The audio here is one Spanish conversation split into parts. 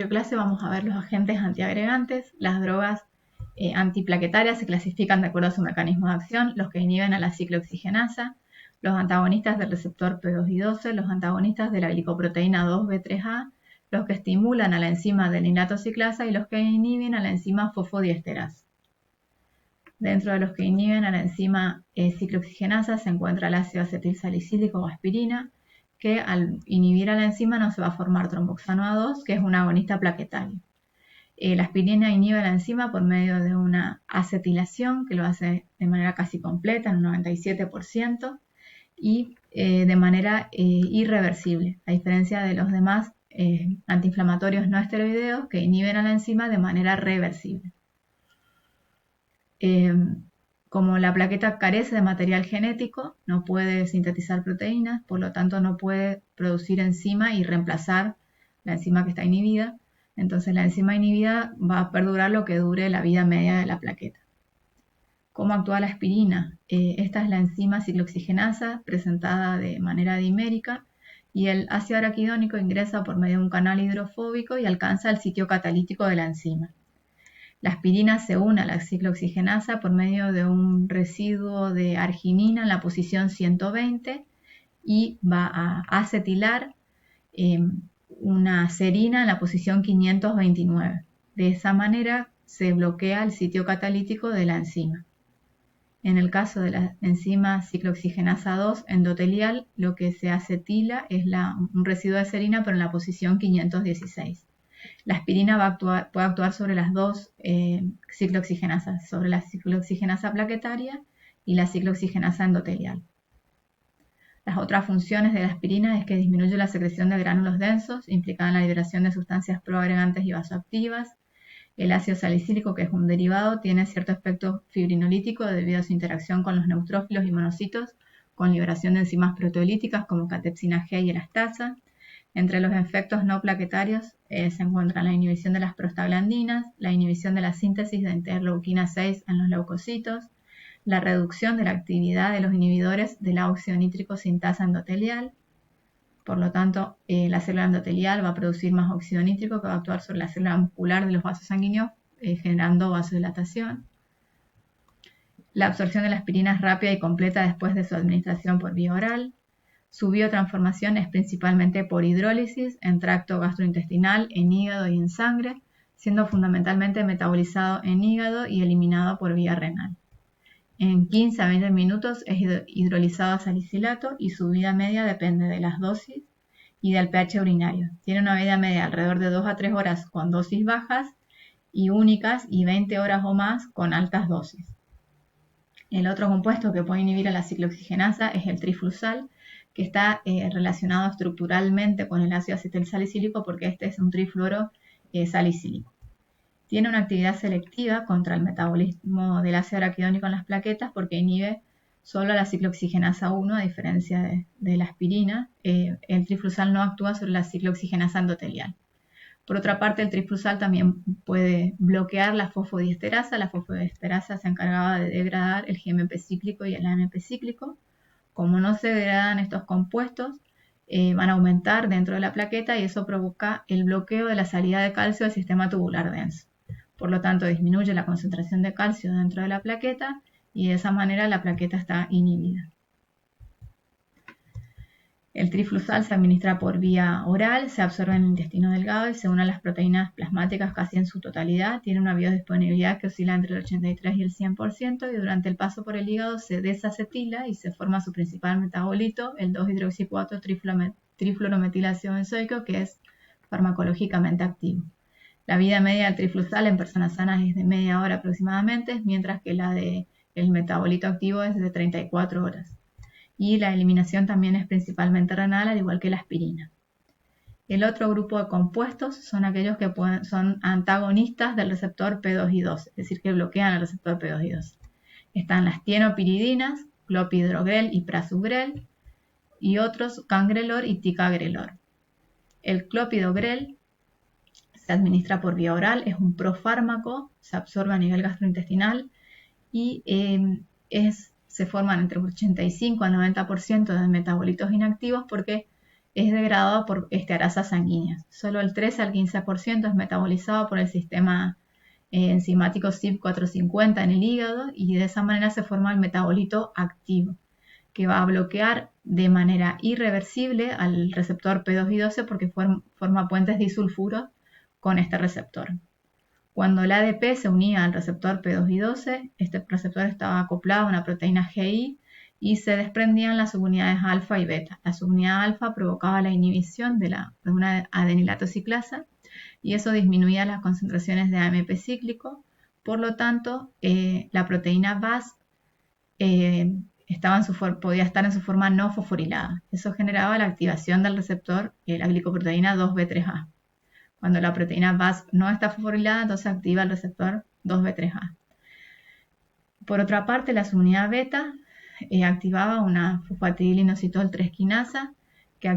clase vamos a ver los agentes antiagregantes. Las drogas antiplaquetarias se clasifican de acuerdo a su mecanismo de acción: los que inhiben a la ciclooxigenasa, los antagonistas del receptor P2Y12, los antagonistas de la glicoproteína 2B3A, los que estimulan a la enzima del inlatociclasa y los que inhiben a la enzima fosfodiesterasa. Dentro de los que inhiben a la enzima ciclooxigenasa se encuentra el ácido acetilsalicílico o aspirina, que al inhibir a la enzima no se va a formar tromboxano A2, que es un agonista plaquetario. La aspirina inhibe la enzima por medio de una acetilación que lo hace de manera casi completa, en un 97%, y de manera irreversible, a diferencia de los demás antiinflamatorios no esteroideos que inhiben a la enzima de manera reversible. Como la plaqueta carece de material genético, no puede sintetizar proteínas, por lo tanto no puede producir enzima y reemplazar la enzima que está inhibida. Entonces la enzima inhibida va a perdurar lo que dure la vida media de la plaqueta. ¿Cómo actúa la aspirina? Esta es la enzima ciclooxigenasa presentada de manera dimérica, y el ácido araquidónico ingresa por medio de un canal hidrofóbico y alcanza el sitio catalítico de la enzima. La aspirina se une a la ciclooxigenasa por medio de un residuo de arginina en la posición 120 y va a acetilar una serina en la posición 529. De esa manera se bloquea el sitio catalítico de la enzima. En el caso de la enzima ciclooxigenasa 2 endotelial, lo que se acetila es un residuo de serina, pero en la posición 516. La aspirina puede actuar sobre las dos ciclooxigenasas, sobre la ciclooxigenasa plaquetaria y la ciclooxigenasa endotelial. Las otras funciones de la aspirina es que disminuye la secreción de gránulos densos, implicada en la liberación de sustancias proagregantes y vasoactivas. El ácido salicílico, que es un derivado, tiene cierto efecto fibrinolítico debido a su interacción con los neutrófilos y monocitos, con liberación de enzimas proteolíticas como catepsina G y elastasa. Entre los efectos no plaquetarios se encuentran la inhibición de las prostaglandinas, la inhibición de la síntesis de interleuquina 6 en los leucocitos, la reducción de la actividad de los inhibidores del óxido nítrico sintasa endotelial. Por lo tanto, la célula endotelial va a producir más óxido nítrico que va a actuar sobre la célula muscular de los vasos sanguíneos, generando vasodilatación. La absorción de la aspirina es rápida y completa después de su administración por vía oral. Su biotransformación es principalmente por hidrólisis en tracto gastrointestinal, en hígado y en sangre, siendo fundamentalmente metabolizado en hígado y eliminado por vía renal. En 15 a 20 minutos es hidrolizado a salicilato y su vida media depende de las dosis y del pH urinario. Tiene una vida media alrededor de 2 a 3 horas con dosis bajas y únicas y 20 horas o más con altas dosis. El otro compuesto que puede inhibir a la ciclooxigenasa es el triflusal, que está relacionado estructuralmente con el ácido acetilsalicílico porque este es un trifluoro salicílico. Tiene una actividad selectiva contra el metabolismo del ácido araquidónico en las plaquetas porque inhibe solo la ciclooxigenasa 1, a diferencia de la aspirina. El triflusal no actúa sobre la ciclooxigenasa endotelial. Por otra parte, el triflusal también puede bloquear la fosfodiesterasa. La fosfodiesterasa se encargaba de degradar el GMP cíclico y el AMP cíclico. Como no se degradan estos compuestos, van a aumentar dentro de la plaqueta y eso provoca el bloqueo de la salida de calcio del sistema tubular denso. Por lo tanto, disminuye la concentración de calcio dentro de la plaqueta y de esa manera la plaqueta está inhibida. El triflusal se administra por vía oral, se absorbe en el intestino delgado y se une a las proteínas plasmáticas casi en su totalidad. Tiene una biodisponibilidad que oscila entre el 83 y el 100% y durante el paso por el hígado se desacetila y se forma su principal metabolito, el 2-hidroxi-4-trifluorometilácido benzoico, que es farmacológicamente activo. La vida media del triflusal en personas sanas es de media hora aproximadamente, mientras que la del metabolito activo es de 34 horas. Y la eliminación también es principalmente renal, al igual que la aspirina. El otro grupo de compuestos son aquellos que son antagonistas del receptor P2Y12, es decir, que bloquean el receptor P2Y12. Están las tienopiridinas, clopidogrel y prasugrel, y otros cangrelor y ticagrelor. El clopidogrel se administra por vía oral, es un profármaco, se absorbe a nivel gastrointestinal y se forman entre 85 a 90% de metabolitos inactivos porque es degradado por estearasas sanguíneas. Solo el 13 al 15% es metabolizado por el sistema enzimático CYP450 en el hígado, y de esa manera se forma el metabolito activo, que va a bloquear de manera irreversible al receptor P2Y12 porque forma puentes disulfuros con este receptor. Cuando el ADP se unía al receptor P2Y12, este receptor estaba acoplado a una proteína GI y se desprendían las subunidades alfa y beta. La subunidad alfa provocaba la inhibición de una adenilato ciclasa, y eso disminuía las concentraciones de AMP cíclico. Por lo tanto, la proteína BAS podía estar en su forma no fosforilada. Eso generaba la activación del receptor, la glicoproteína 2B3A. Cuando la proteína BAS no está fosforilada, entonces activa el receptor 2B3A. Por otra parte, la subunidad beta activaba una fosfatidilinositol 3 quinasa, que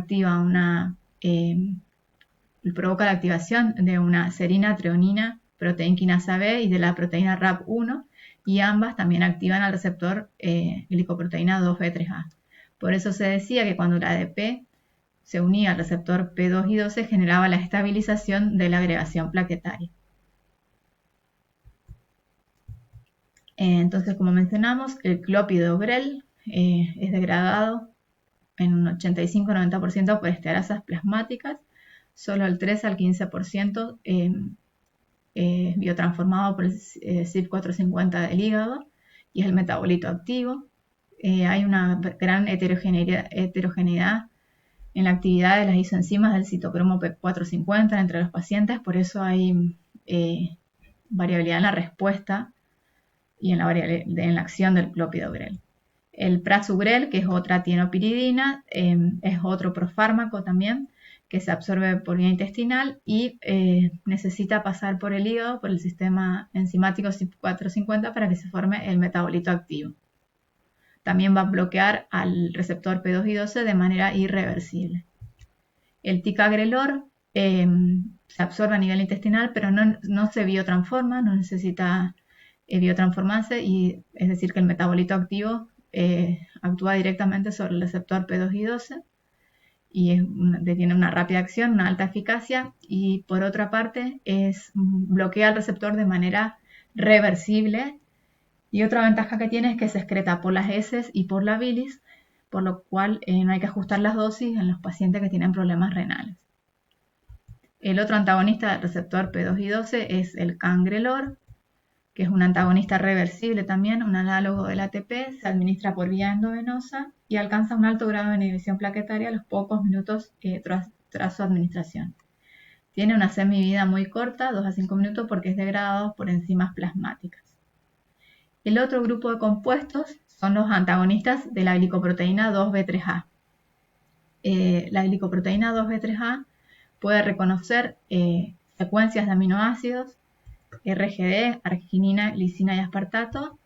provoca la activación de una serina treonina proteína quinasa B y de la proteína RAP1, y ambas también activan al receptor glicoproteína 2B3A. Por eso se decía que cuando la ADP se unía al receptor P2Y12 generaba la estabilización de la agregación plaquetaria. Entonces, como mencionamos, el clópido Grel es degradado en un 85-90% por estearasas plasmáticas. Solo el 3 al 15% es biotransformado por el CYP450 del hígado y es el metabolito activo. Hay una gran heterogeneidad en la actividad de las isoenzimas del citocromo P450 entre los pacientes, por eso hay variabilidad en la respuesta y en la acción del clópido Grel. El prasugrel, que es otra tienopiridina, es otro profármaco también, que se absorbe por vía intestinal y necesita pasar por el hígado, por el sistema enzimático CYP450 para que se forme el metabolito activo. También va a bloquear al receptor P2Y12 de manera irreversible. El ticagrelor se absorbe a nivel intestinal, pero no se biotransforma, no necesita biotransformarse, y es decir que el metabolito activo actúa directamente sobre el receptor P2Y12 y tiene una rápida acción, una alta eficacia, y por otra parte bloquea el receptor de manera reversible. Y otra ventaja que tiene es que se excreta por las heces y por la bilis, por lo cual no hay que ajustar las dosis en los pacientes que tienen problemas renales. El otro antagonista del receptor P2Y12 es el cangrelor, que es un antagonista reversible también, un análogo del ATP, se administra por vía endovenosa y alcanza un alto grado de inhibición plaquetaria a los pocos minutos tras su administración. Tiene una semivida muy corta, 2 a 5 minutos, porque es degradado por enzimas plasmáticas. El otro grupo de compuestos son los antagonistas de la glicoproteína 2B3A. La glicoproteína 2B3A puede reconocer secuencias de aminoácidos, RGD, arginina, glicina y aspartato,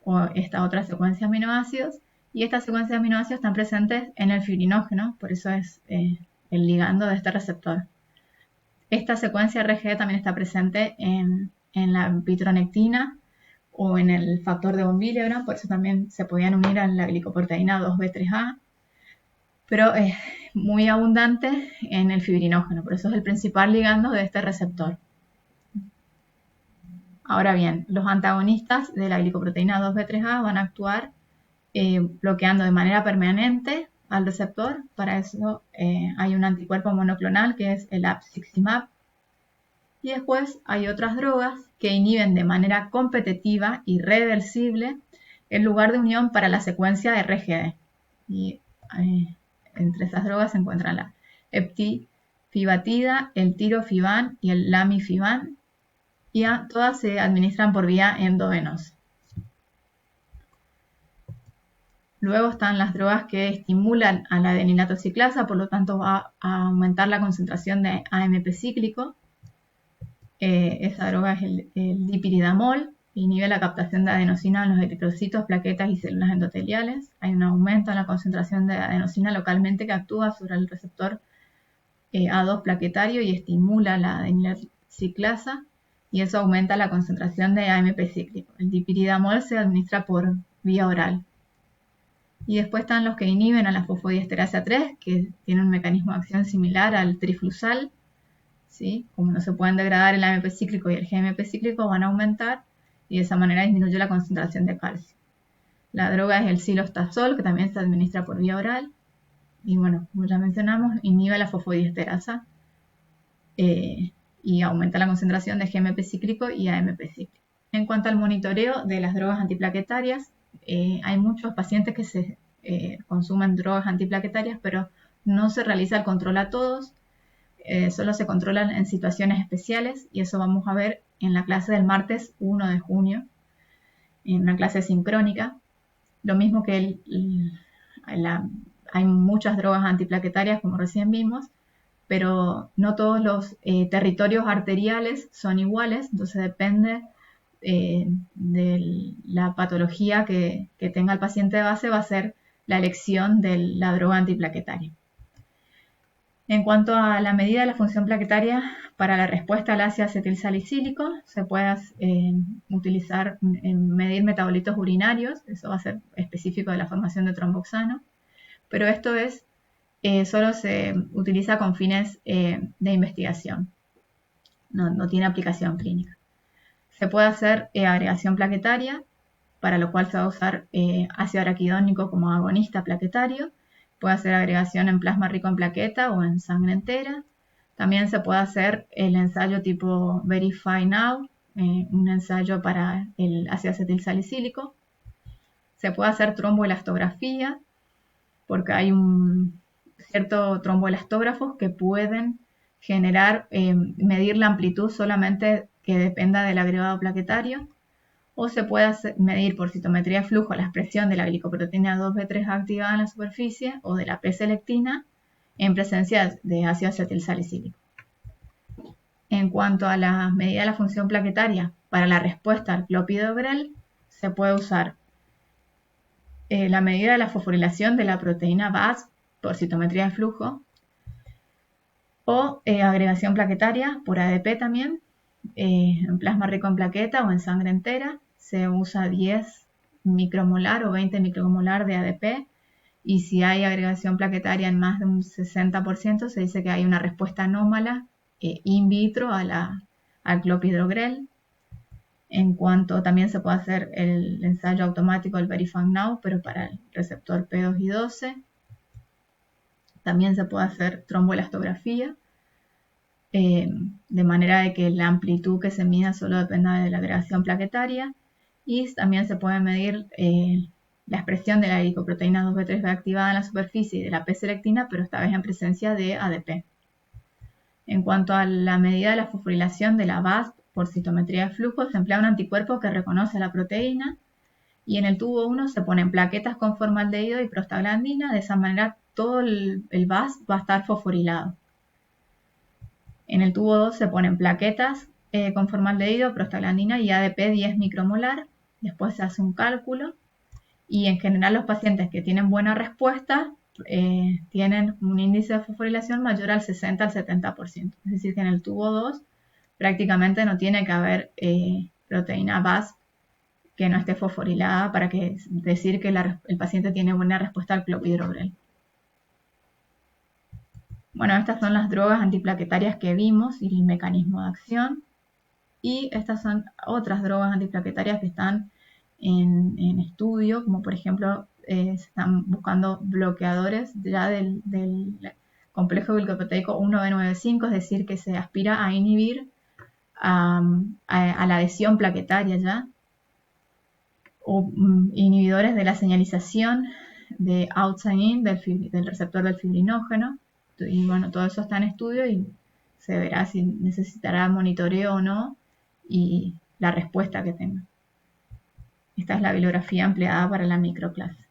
o esta otra secuencia de aminoácidos, y estas secuencias de aminoácidos están presentes en el fibrinógeno, por eso es el ligando de este receptor. Esta secuencia RGD también está presente en la pitronectina o en el factor de von Willebrand, por eso también se podían unir a la glicoproteína 2B3A, pero es muy abundante en el fibrinógeno, por eso es el principal ligando de este receptor. Ahora bien, los antagonistas de la glicoproteína 2B3A van a actuar bloqueando de manera permanente al receptor. Para eso hay un anticuerpo monoclonal que es el apiximab. Y después hay otras drogas que inhiben de manera competitiva y reversible el lugar de unión para la secuencia RGD. Y entre esas drogas se encuentran la eptifibatida, el tirofiban y el lamifiban, y todas se administran por vía endovenosa. Luego están las drogas que estimulan a la adenilato ciclasa, por lo tanto va a aumentar la concentración de AMP cíclico. Esa droga es el dipiridamol, que inhibe la captación de adenosina en los eritrocitos, plaquetas y células endoteliales. Hay un aumento en la concentración de adenosina localmente que actúa sobre el receptor A2 plaquetario y estimula la adenilato ciclasa, y eso aumenta la concentración de AMP cíclico. El dipiridamol se administra por vía oral. Y después están los que inhiben a la fosfodiesterasa 3, que tienen un mecanismo de acción similar al triflusal, ¿sí? Como no se pueden degradar el AMP cíclico y el GMP cíclico, van a aumentar y de esa manera disminuye la concentración de calcio. La droga es el silostazol, que también se administra por vía oral. Y bueno, como ya mencionamos, inhibe la fosfodiesterasa y aumenta la concentración de GMP cíclico y AMP cíclico. En cuanto al monitoreo de las drogas antiplaquetarias, hay muchos pacientes que se consumen drogas antiplaquetarias, pero no se realiza el control a todos, solo se controlan en situaciones especiales, y eso vamos a ver en la clase del martes 1 de junio, en una clase sincrónica. Lo mismo que hay muchas drogas antiplaquetarias, como recién vimos, pero no todos los territorios arteriales son iguales, entonces depende de la patología que tenga el paciente de base, va a ser la elección de la droga antiplaquetaria. En cuanto a la medida de la función plaquetaria para la respuesta al ácido acetilsalicílico, se puede utilizar medir metabolitos urinarios, eso va a ser específico de la formación de tromboxano, pero esto solo se utiliza con fines de investigación, no tiene aplicación clínica. Se puede hacer agregación plaquetaria, para lo cual se va a usar ácido araquidónico como agonista plaquetario. Puede hacer agregación en plasma rico en plaqueta o en sangre entera. También se puede hacer el ensayo tipo Verify Now, un ensayo para el ácido acetilsalicílico. Se puede hacer tromboelastografía, porque hay un cierto tromboelastógrafos que pueden medir la amplitud solamente que dependa del agregado plaquetario, o se puede medir por citometría de flujo la expresión de la glicoproteína 2B3 activada en la superficie o de la preselectina en presencia de ácido acetilsalicílico. En cuanto a la medida de la función plaquetaria para la respuesta al clopidogrel, se puede usar la medida de la fosforilación de la proteína BAS por citometría de flujo, o agregación plaquetaria por ADP también, en plasma rico en plaqueta o en sangre entera. Se usa 10 micromolar o 20 micromolar de ADP, y si hay agregación plaquetaria en más de un 60%, se dice que hay una respuesta anómala in vitro al clopidogrel. En cuanto también se puede hacer el ensayo automático del Verify Now, pero para el receptor P2 y 12. También se puede hacer tromboelastografía, de manera de que la amplitud que se mida solo dependa de la agregación plaquetaria, y también se puede medir la expresión de la glicoproteína 2B3 activada en la superficie y de la P-selectina, pero esta vez en presencia de ADP. En cuanto a la medida de la fosforilación de la BAS por citometría de flujo, se emplea un anticuerpo que reconoce la proteína, y en el tubo 1 se ponen plaquetas con formaldehído y prostaglandina. De esa manera todo el BAS va a estar fosforilado. En el tubo 2 se ponen plaquetas con formaldehído, prostaglandina y ADP 10 micromolar. Después se hace un cálculo, y en general los pacientes que tienen buena respuesta tienen un índice de fosforilación mayor al 60 al 70%. Es decir, que en el tubo 2 prácticamente no tiene que haber proteína BAS que no esté fosforilada para decir que el paciente tiene buena respuesta al clopidogrel. Bueno, estas son las drogas antiplaquetarias que vimos y el mecanismo de acción. Y estas son otras drogas antiplaquetarias que están en estudio, como por ejemplo se están buscando bloqueadores ya del complejo glicoproteico 1B95, es decir, que se aspira a inhibir a la adhesión plaquetaria ya, o inhibidores de la señalización de out-sign-in del receptor del fibrinógeno. Y bueno, todo eso está en estudio y se verá si necesitará monitoreo o no y la respuesta que tenga. Esta es la bibliografía empleada para la microclase.